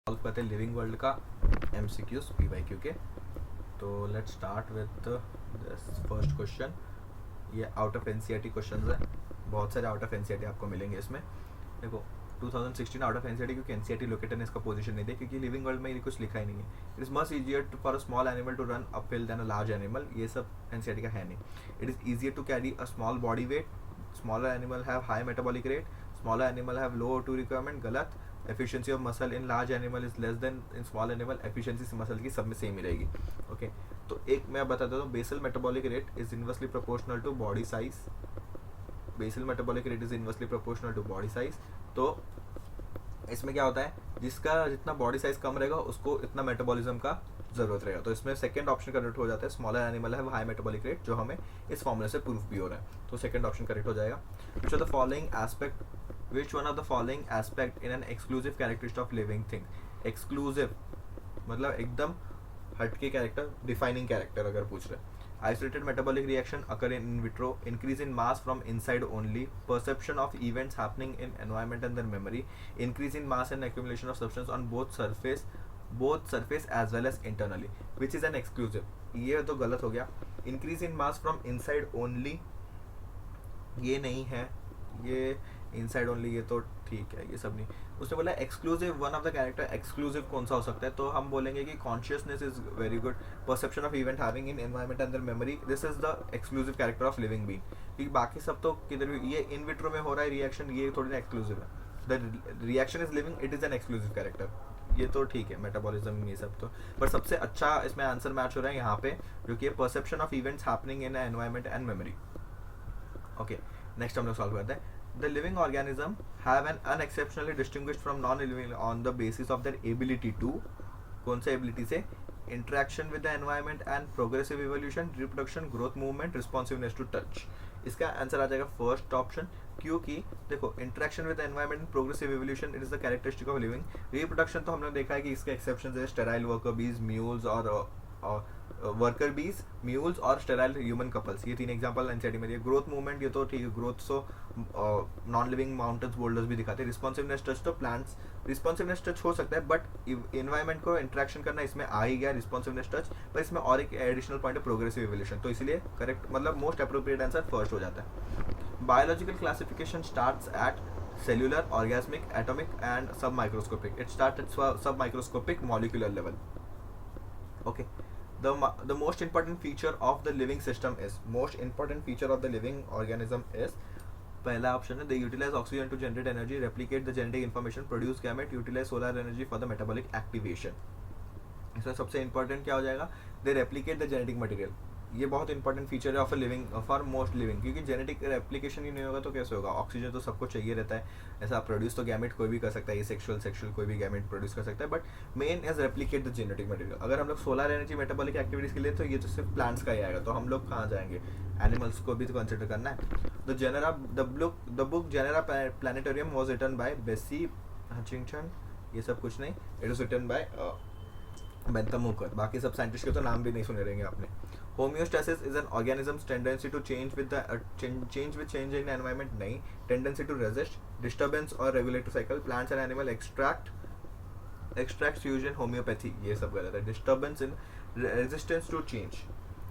Solve करते हैं living world का MCQs PYQ के। तो let's start with this first question. ये आउट ऑफ NCERT क्वेश्चंस है, बहुत सारे आउट ऑफ NCERT आपको मिलेंगे इसमें। देखो 2016 आउट ऑफ NCERT, क्योंकि NCERT लोकेटर ने इसका पोजीशन नहीं दिया क्योंकि लिविंग वर्ल्ड में ये कुछ लिखा ही नहीं है। It is much easier for a small animal to run uphill than a large animal, ये सब NCERT का है नहीं। It is easier to carry a small body weight, smaller animal have high metabolic rate, smaller animal have low O2 requirement, गलत। Efficiency of muscle in large animal is less than in small animal, efficiency muscle की सब में same ही रहेगी। Okay तो एक मैं बता देता हूँ, basal metabolic rate is inversely proportional to body size. Basal metabolic rate is inversely proportional to body size. तो इसमें क्या होता है, जिसका जितना बॉडी साइज कम रहेगा उसको इतना मेटाबॉलिज्म का जरूरत रहेगा। तो इसमें सेकंड ऑप्शन करेक्ट हो जाता है, स्मॉलर एनिमल है हाई मेटाबॉलिक रेट, जो हमें इस फॉर्मूले से प्रूफ भी हो रहा है। तो सेकंड ऑप्शन करेक्ट हो जाएगा। Which are the following aspect, which one of the following aspect in an exclusive characteristic of living thing. Exclusive मतलब एकदम हटके कैरेक्टर, डिफाइनिंग कैरेक्टर अगर पूछ रहे हैं। Isolated metabolic reaction occur in vitro, increase in mass from inside only, perception of events happening in environment and their memory, increase in mass and accumulation of substance on both surface as well as internally, which is an exclusive। ये तो गलत हो गया। increase in mass from inside only ये नहीं है, ये inside only ये तो ठीक है, ये सब नहीं। उसने बोला exclusive one of the character, exclusive कौन सा हो सकता है, तो हम बोलेंगे कि consciousness is very good, perception of event having in environment and memory, this is the exclusive character of living being. क्योंकि बाकी सब तो किधर भी, ये इन विट्रो में हो रहा है रिएक्शन, ये थोड़ी ना एक्सक्लूसिव है। The reaction is living, it is an exclusive character, ये तो ठीक है। मेटाबॉलिज्म ये सब तो, पर सबसे अच्छा इसमें आंसर मैच हो रहा है यहाँ पे, जो कि perception of events happening in environment and memory. Okay next हम लोग सॉल्व करते हैं। The living organism have an unexceptionally distinguished from non-living on the basis of their ability to, कौन से ability से, interaction with the environment and progressive evolution, reproduction, growth, movement, responsiveness to touch। इसका answer आ जाएगा first option, क्योंकि देखो interaction with environment and progressive evolution it is the characteristic of living. Reproduction तो हमने देखा है कि इसके एक्सेप्शन है स्टेराइल वर्कर बीज, म्यूल्स और वर्कर बीज, म्यूल्स और स्टेराइल ह्यूमन कपल्स, ये तीन एग्जांपल एनसीईआरटी में दिए। ग्रोथ मूवमेंट ये तो ठीक है, growth so non living mountains boulders भी दिखाते हैं। रिस्पॉन्सिवनेस टच तो प्लांट्स, रिस्पॉन्सिवनेस टच हो सकता है, बट इन्वायरमेंट को इंटरेक्शन करना इसमें आ ही गया रिस्पॉन्सिवनेस टच, पर इसमें और एक एडिशनल पॉइंट है प्रोग्रेसिव एवोल्यूशन, तो इसलिए करेक्ट मतलब मोस्ट अप्रोप्रिएट आंसर फर्स्ट हो जाता है। Biological classification starts at cellular, organismic, atomic and submicroscopic. It starts at submicroscopic molecular level. Okay. The most important feature of the living system is, most important feature of the living organism is, पहला option है, they utilize oxygen to generate energy, replicate the genetic information, produce gamete, utilize solar energy for the metabolic activation। इसमें सबसे important क्या हो जाएगा, they replicate the genetic material। ये बहुत important feature है of living, for most living, क्योंकि genetic replication ही नहीं होगा तो कैसे होगा। ऑक्सीजन तो सबको चाहिए रहता है, ऐसा प्रोड्यूस तो गैमेट कोई भी कर सकता है, ये सेक्सुअल कोई भी गैमेट प्रोड्यूस कर सकता है, but main is replicate the genetic material. अगर हम लोग सोलर एनर्जी मेटाबॉलिक एक्टिविटीज के लिए, तो ये तो सिर्फ प्लांट्स का ही आएगा, तो हम लोग कहाँ जाएंगे, एनिमल्स को भी तो कंसिडर करना है। The book genera plantarum was written by Bessey Hutchinson, ये सब कुछ नहीं, it was written by Bentham Hooker, बाकी सब साइंटिस्ट के तो नाम भी नहीं सुने रहेंगे आपने। Homeostasis is an organism's tendency to change with change in environment, नहीं, टेंडेंसी टू रेजिस्ट डिस्टर्बेंस और regulatory cycle, plants and animal extract fusion, homeopathy, ये सब गलत है। Disturbance in resistance to change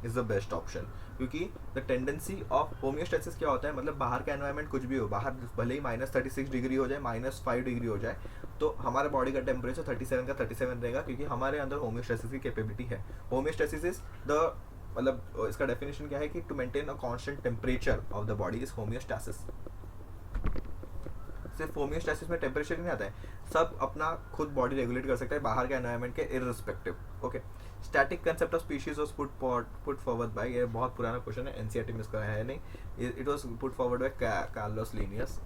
is the best option, क्योंकि the tendency of homeostasis क्या होता है, मतलब बाहर का एनवायरमेंट कुछ भी हो, बाहर भले ही -36 डिग्री हो जाए, -5 डिग्री हो जाए, तो हमारे बॉडी का टेम्परेचर 37 का 37 रहेगा, क्योंकि हमारे अंदर होम्योस्टेसिस की कैपेबिलिटी है। होम्योस्टेसिस इज द, मतलब इसका डेफिनेशन क्या है कि to maintain a constant temperature of the body is homeostasis. सिर्फ होम्योस्टेसिस में टेम्परेचर नहीं आता है, सब अपना खुद बॉडी रेगुलेट कर सकता है बाहर के एनवायरनमेंट के irrespective. Okay, static concept of species was put forward bye, ये बहुत पुराना क्वेश्चन है, एनसीईआरटी में इसका है नहीं, it was put forward bye Carlos Linnaeus.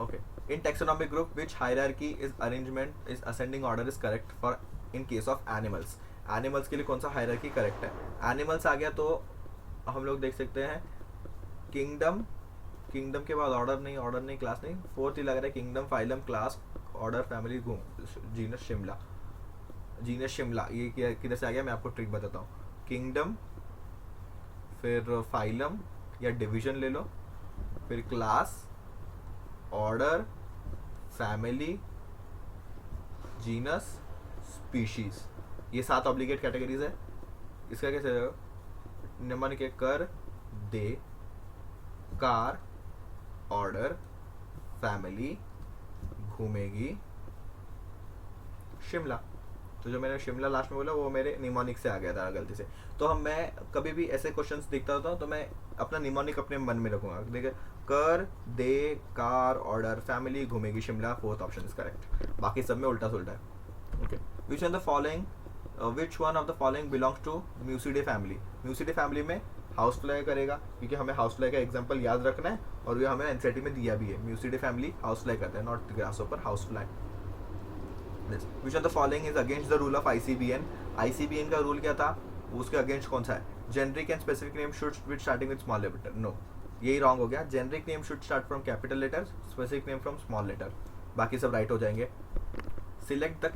Okay, in taxonomic group which hierarchy is arrangement is ascending order is correct for in case of animals। Animals के लिए कौन सा हायरार्की करेक्ट है। एनिमल्स आ गया तो हम लोग देख सकते हैं किंगडम, किंगडम के बाद ऑर्डर नहीं क्लास नहीं, फोर्थ ही लग रहा है kingdom, phylum, class, order, family, genus Shimla. ये किधर से आ गया, मैं आपको ट्रिक बताता हूँ। किंगडम, फिर फाइलम या डिवीजन ले लो, फिर class, order, family, genus, species, ये 7 ऑब्लिगेट कैटेगरीज है. इसका कैसे रहेगा? निम्नलिखित के कर, दे, कार, ऑर्डर, फैमिली, घूमेगी, शिमला. तो जो मैंने शिमला लास्ट में बोला वो मेरे निमोनिक से आ गया था गलती से. तो मैं कभी भी ऐसे क्वेश्चंस देखता होता हूँ तो मैं अपना निमोनिक अपने मन में रखूंगा. देखिए, कर, दे, कार, ऑर्डर, फैमिली, घूमेगी, Shimla. Fourth option is correct. बाकी सब में उल्टा सुल्टा है. Okay. Which one the following which one of the following belongs to Muscidae family? Muscidae family में हाउस फ्लाई करेगा, क्योंकि हमें हाउस फ्लाई का एग्जांपल याद रखना है और ये हमें एनसीईआरटी में दिया भी है. म्यूसिडे फैमिली हाउस फ्लाई करते हैं, not grasshopper, house fly. Which of the following is against the rule of ICBN? ICBN का रूल क्या था? उसके अगेंस्ट कौन सा है? Generic and specific name should be starting with small letter. No, यही रॉन्ग हो गया. Generic name should start from capital letter, specific name from small letter. बाकी सब राइट हो जाएंगे. Select the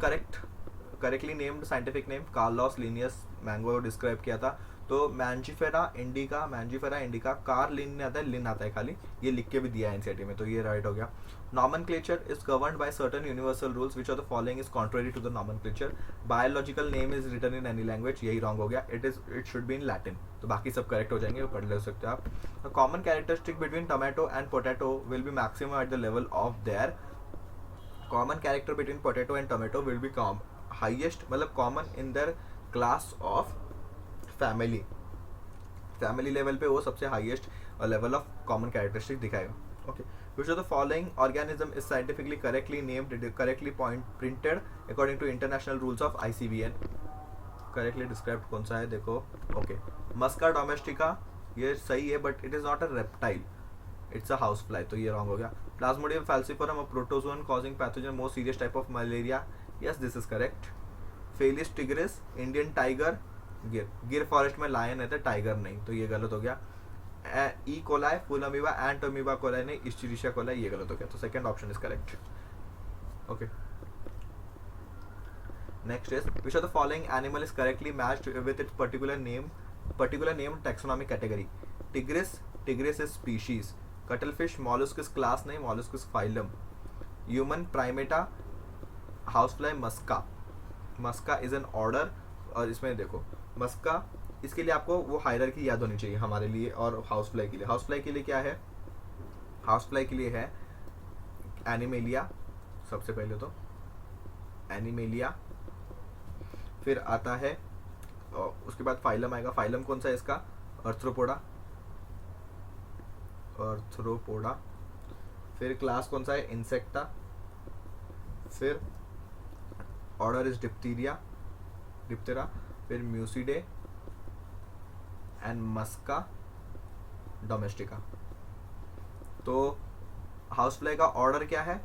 correctly named scientific name. Carlos Linnaeus mango describe किया था. तो मैंजीफेरा इंडिका, कार लिन आता है, लिन आता है खाली, ये लिख के भी दिया है एनसीईआरटी में, तो ये राइट हो गया. Nomenclature is governed by certain universal rules. Which of the following is contrary to the nomenclature? Biological name is written in any language. यही wrong हो गया. It should be in Latin. तो बाकी सब करेक्ट हो जाएंगे, पढ़ ले सकते हो आप. The common characteristic between tomato and potato will be maximum at the level of their. Common character between potato and tomato will be highest, मतलब common in their class of family level पे वो सबसे highest level of common characteristic दिखाएगा. Okay. Which of the following organism is scientifically correctly named, correctly printed according to international rules of ICBN? Correctly described कौन सा है देखो. Okay. मस्का domestica, ये सही है but it is not a reptile, it's a house fly, तो ये wrong हो गया. Plasmodium falciparum, a protozoan causing pathogen most serious type of malaria. Yes, this is correct. Felis tigris, Indian tiger, Gir forest में lion है, tiger नहीं, तो ये गलत हो गया. E coli, full amoeba, Entamoeba coli नहीं, इस्चीरिशिया कोलाई, ये गलत हो गया. तो second option is correct. Okay. Next is which of the following animal is correctly matched with its particular name taxonomic category? Tigris is species. Cuttlefish, molluscs class नहीं, molluscs phylum. Human primata, house fly, Musca is an order. और इसमें देखो मस्का, इसके लिए आपको वो hierarchy याद होनी चाहिए हमारे लिए. और हाउस फ्लाई के लिए, हाउस फ्लाई के लिए क्या है? हाउस फ्लाई के लिए है एनिमेलिया, सबसे पहले तो एनिमेलिया, फिर आता है उसके बाद फाइलम आएगा. फाइलम कौन सा है इसका? अर्थ्रोपोडा. फिर क्लास कौन सा है? इंसेक्टा. फिर ऑर्डर इज डिप्टेरा. फिर म्यूसिडे एंड मस्का डोमेस्टिका. तो हाउस फ्लाई का ऑर्डर क्या है?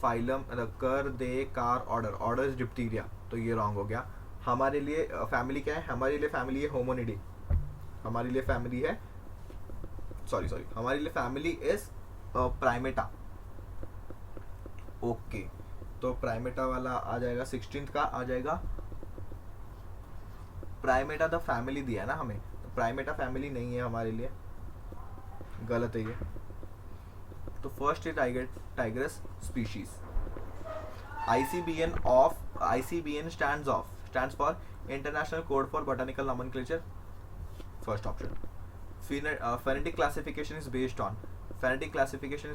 फाइलम, कर, दे, कार, ऑर्डर इज डिप्टीरिया, तो ये रॉन्ग हो गया. हमारे लिए फैमिली क्या है? हमारे लिए फैमिली है होमोनिडी. हमारे लिए फैमिली इज प्राइमेटा. ओके. तो प्राइमेटा वाला आ जाएगा 16th का आ जाएगा. प्राइमेटा द फैमिली दिया ना हमें, तो प्राइमेटा फैमिली नहीं है हमारे लिए, गलत है ये. तो फर्स्ट है tigris species. ICBN stands for International Code for Botanical Nomenclature. First option. Phonetic classification is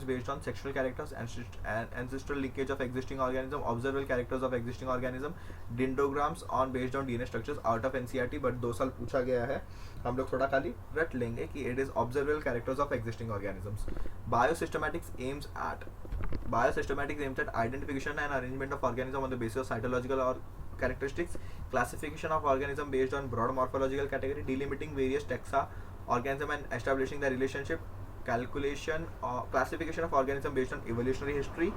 based on sexual characters, ancestral linkage of existing organism, observable characters of existing organism, dendrograms based on DNA structures. Out of NCERT, but 2 साल पूछा गया है, हम लोग थोड़ा खाली रट लेंगे कि it is observable characters of existing organisms. Biosystematics aims at identification and arrangement of organism on the basis of cytological or characteristics, classification of organism based on broad morphological category, delimiting various taxa organism and establishing the relationship, classification of organism based on evolutionary history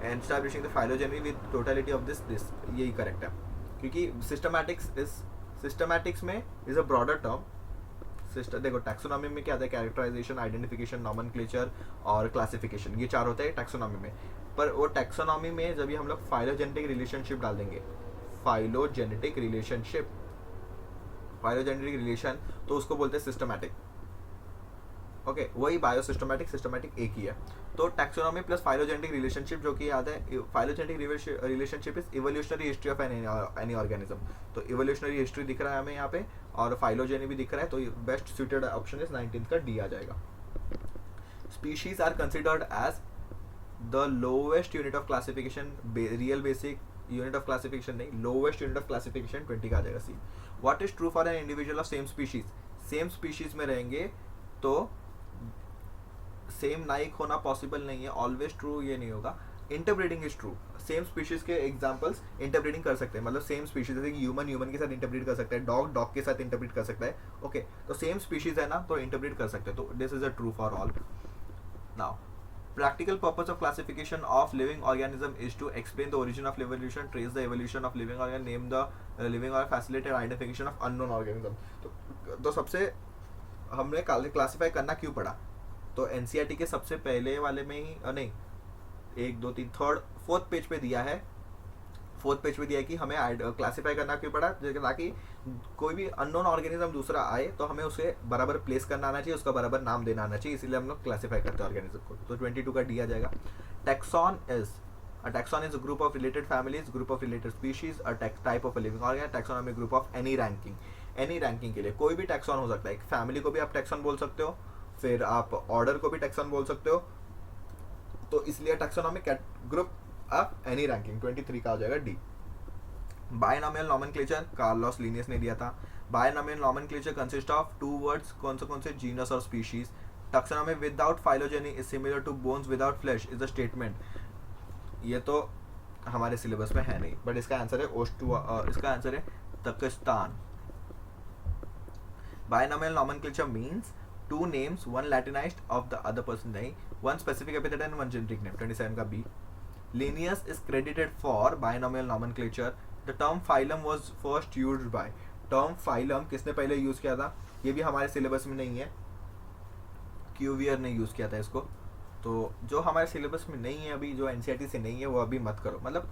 and establishing the phylogeny with totality of this. यही correct है, क्योंकि systematics में is a broader term. देखो taxonomy में क्या आता है? Characterisation, identification, nomenclature और क्लासिफिकेशन, ये 4 होते हैं टैक्सोनॉमी में. पर वो टैक्सोनॉमी में जब भी हम लोग फाइलोजेनेटिक रिलेशनशिप डाल देंगे, फाइलोजेनेटिक रिलेशन, तो उसको बोलते हैं सिस्टमैटिक. ओके वही बायोसिस्टमैटिक सिस्टमैटिक एक ही है. तो टैक्सोनॉमी प्लस फाइलोजेनेटिक रिलेशनशिप, जो कि याद है, phylogenetic relationship is evolutionary history of any organism. तो इवोल्यूशनरी हिस्ट्री दिख रहा है हमें यहाँ पे, और फाइलोजेनी भी दिख रहा है, तो best suited option is 19th का डी आ जाएगा. Species are considered as the lowest unit of classification, real basic unit of classification नहीं, लोवेस्ट यूनिट ऑफ क्लासिफिकेशन 20 का आ जाएगा C. What is true for an individual of same species, same species में रहेंगे तो same Naik होना possible नहीं है, ऑलवेज ट्रू ये नहीं होगा. Interbreeding is true, same species के एग्जांपल्स इंटरब्रीडिंग कर सकते हैं, मतलब सेम स्पीशीज जैसे कि ह्यूमन के साथ इंटरब्रीड कर सकता है, डॉग के साथ इंटरब्रीड कर सकता है. ओके तो सेम स्पीशीज है ना, तो इंटरब्रीड कर सकते हैं, तो this is a true for all. Now practical purpose of classification of living organism is to explain the origin of evolution, trace the evolution of living organ, name the living or facilitate identification of unknown organism. तो सबसे हमने classify करना क्यों पड़ा, तो NCERT के सबसे पहले वाले में ही नहीं, 1 2 3 फोर्थ पेज पे दिया है, कि हमें क्लासिफाई करना क्यों पड़ा, ताकि कोई भी अननोन ऑर्गेनिज्म दूसरा आए तो हमें उसे बराबर प्लेस करना आना चाहिए, उसका बराबर नाम देना आना चाहिए, इसीलिए हम लोग क्लासिफाई करते हैं ऑर्गेनिज्म को. तो 22 का डी आ जाएगा. Taxon is a group of related families, group of related species, a type of a living organ. Taxonomy group of any ranking के लिए कोई भी टैक्सॉन हो सकता है, एक फैमिली को भी आप टैक्सॉन बोल सकते हो, फिर आप ऑर्डर को भी टैक्सॉन बोल सकते हो, तो इसलिए taxonomy group of any ranking 23 का हो जाएगा D. Binomial nomenclature Carolus Linnaeus ने दिया था. Binomial nomenclature consist of 2 words, कौन से जीनस और species. Taxonomy without phylogeny is similar to bones without flesh is a statement. ये तो हमारे सिलेबस में है नहीं, बट इसका आंसर है इसका आंसर है तकिस्तान. Binomial nomenclature means 2 names, 1 Latinized of the other person नहीं, 1 specific epithet and 1 generic name. 27 का B. Linnaeus is credited for binomial nomenclature. The term phylum was first used by. Term phylum किसने पहले use किया था, ये भी हमारे syllabus में नहीं है, क्यूवियर ने यूज किया था इसको. तो जो हमारे सिलेबस में नहीं है अभी, जो एनसीईआरटी से नहीं है, वो अभी मत करो, मतलब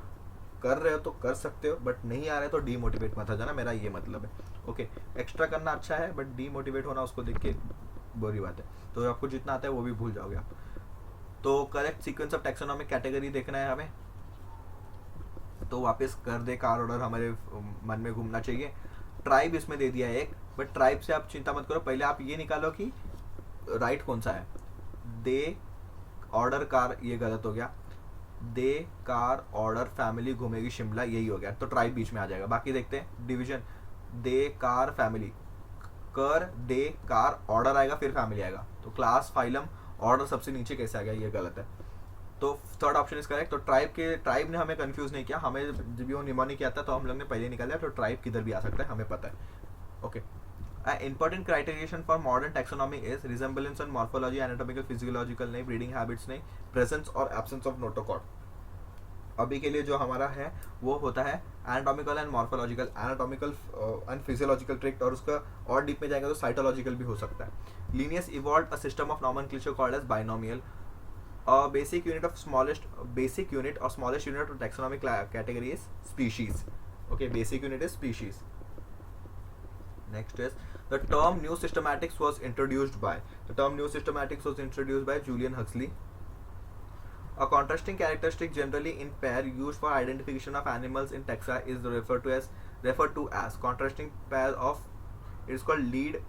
कर रहे हो तो कर सकते हो, बट नहीं आ रहे तो डीमोटिवेट मत हो जाना, मेरा ये मतलब है. ओके एक्स्ट्रा करना अच्छा है, बट डीमोटिवेट होना उसको देख के बुरी बात है, तो आपको जितना आता है वो भी भूल जाओगे आप. तो correct sequence of taxonomic category देखना है हमें, तो वापस कर दे कार ऑर्डर हमारे मन में घूमना चाहिए. ट्राइब इसमें दे दिया है एक, बट ट्राइब से आप चिंता मत करो, पहले आप ये निकालो कि राइट कौन सा है. दे ऑर्डर कार, ये गलत हो गया. दे कार ऑर्डर फैमिली घूमेगी शिमला, यही हो गया, तो ट्राइब बीच में आ जाएगा. बाकी देखते हैं डिवीजन, दे कार फैमिली, कर दे कार ऑर्डर आएगा फिर फैमिली आएगा, तो क्लास फाइलम ऑर्डर सबसे नीचे कैसे आ गया, ये गलत है. तो थर्ड ऑप्शन इज करेक्ट. तो ट्राइब ने हमें कंफ्यूज नहीं किया, हमें जब भी वो निमोनिक किया था तो हम लोग ने पहले निकाला, तो ट्राइब किधर भी आ सकता है हमें पता है. Okay important criterion for modern taxonomy is resemblance on morphology, anatomical physiological नहीं, ब्रीडिंग हैबिट्स नहीं, प्रेजेंस और एब्सेंस ऑफ नोटोकॉर्ड. अभी के लिए जो हमारा है वो होता है anatomical and morphological, anatomical and physiological trick, और उसका और डीप में जाएगा तो साइटोलॉजिकल भी हो सकता है. Linnaeus evolved a system of nomenclature called as binomial. Basic unit or smallest unit of taxonomic category is species. Okay, basic unit is species. Next is the term new systematics was introduced by. Julian Huxley. A contrasting characteristic generally in pair used for identification of animals in taxa is referred to as contrasting pair of. It is called lead.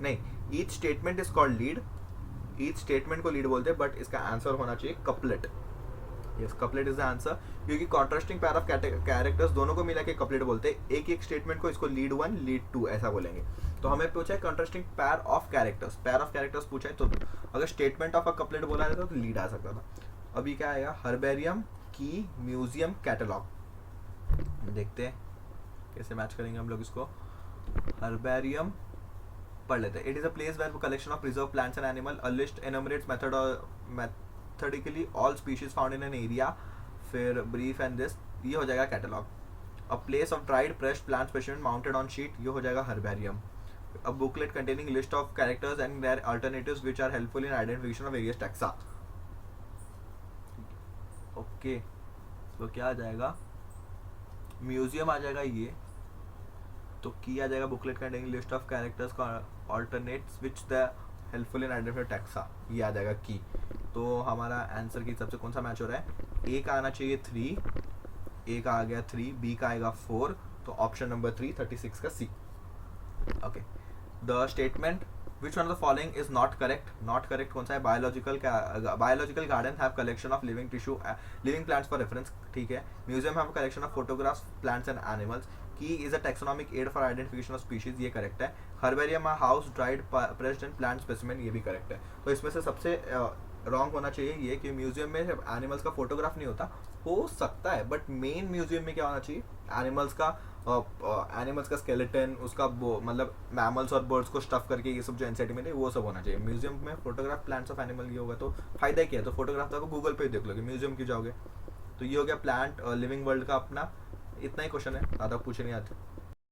नहीं, each statement is called lead. Each statement को lead बोलते हैं, but इसका answer होना चाहिए couplet. Yes couplet is the answer, क्योंकि contrasting pair of characters दोनों को मिला के कपलेट बोलते हैं. एक स्टेटमेंट को इसको लीड 1 लीड 2 ऐसा बोलेंगे. तो हमें पूछा है कॉन्ट्रास्टिंग पैर ऑफ कैरेक्टर्स पूछा है, तो अगर स्टेटमेंट ऑफ अ कपलेट बोला जाता तो लीड आ सकता था. अभी क्या आएगा, हर्बेरियम की म्यूजियम कैटलॉग. देखते हैं कैसे मैच करेंगे हम लोग इसको. हर्बेरियम पढ़ लेते हैं. It is a place where collection of preserve plants and animal. A list enumerates methodically all species found in an area. फिर ब्रीफ एंड दिस, ये हो जाएगा catalogue. A place of dried pressed plant specimen mounted on sheet, ये हो जाएगा herbarium. A booklet containing list of characters and their alternatives which are helpful in identification of various taxa. Okay तो क्या आ जाएगा, museum आ जाएगा ये, तो की आ जाएगा booklet containing list of characters alternates which the helpful in identifying taxa, ये आ जाएगा की। तो हमारा आंसर की हिसाब से कौन सा मैच हो रहा है, ए का आना चाहिए 3, ए का आ गया 3, बी का आएगा 4, तो ऑप्शन नंबर 3 36 का C. Okay, the statement which one of the following is not correct, not correct कौन सा है, biological garden have collection of living tissue living plants for reference, ठीक है। Museum have collection of photographs plants and animals, key is a taxonomic aid for identification of species, ये correct है। Herbarium house dried pressed and plant specimen, ये भी correct है। तो इसमें से सबसे रॉन्ग होना चाहिए ये कि म्यूजियम में एनिमल्स का फोटोग्राफ नहीं होता, हो सकता है बट मेन म्यूजियम में क्या होना चाहिए, एनिमल्स का स्केलेटन, उसका मतलब मैमल्स और बर्ड्स को स्टफ करके ये सब जो एनसीईआरटी में वो सब होना चाहिए। म्यूजियम में फोटोग्राफ प्लांट्स ऑफ एनिमल ये होगा तो फायदा क्या है, तो फोटोग्राफ तो आप गूगल पे देख लोगे, म्यूजियम क्यों जाओगे। तो ये हो गया प्लांट लिविंग वर्ल्ड का अपना, इतना ही क्वेश्चन है, ज़्यादा पूछे नहीं आते।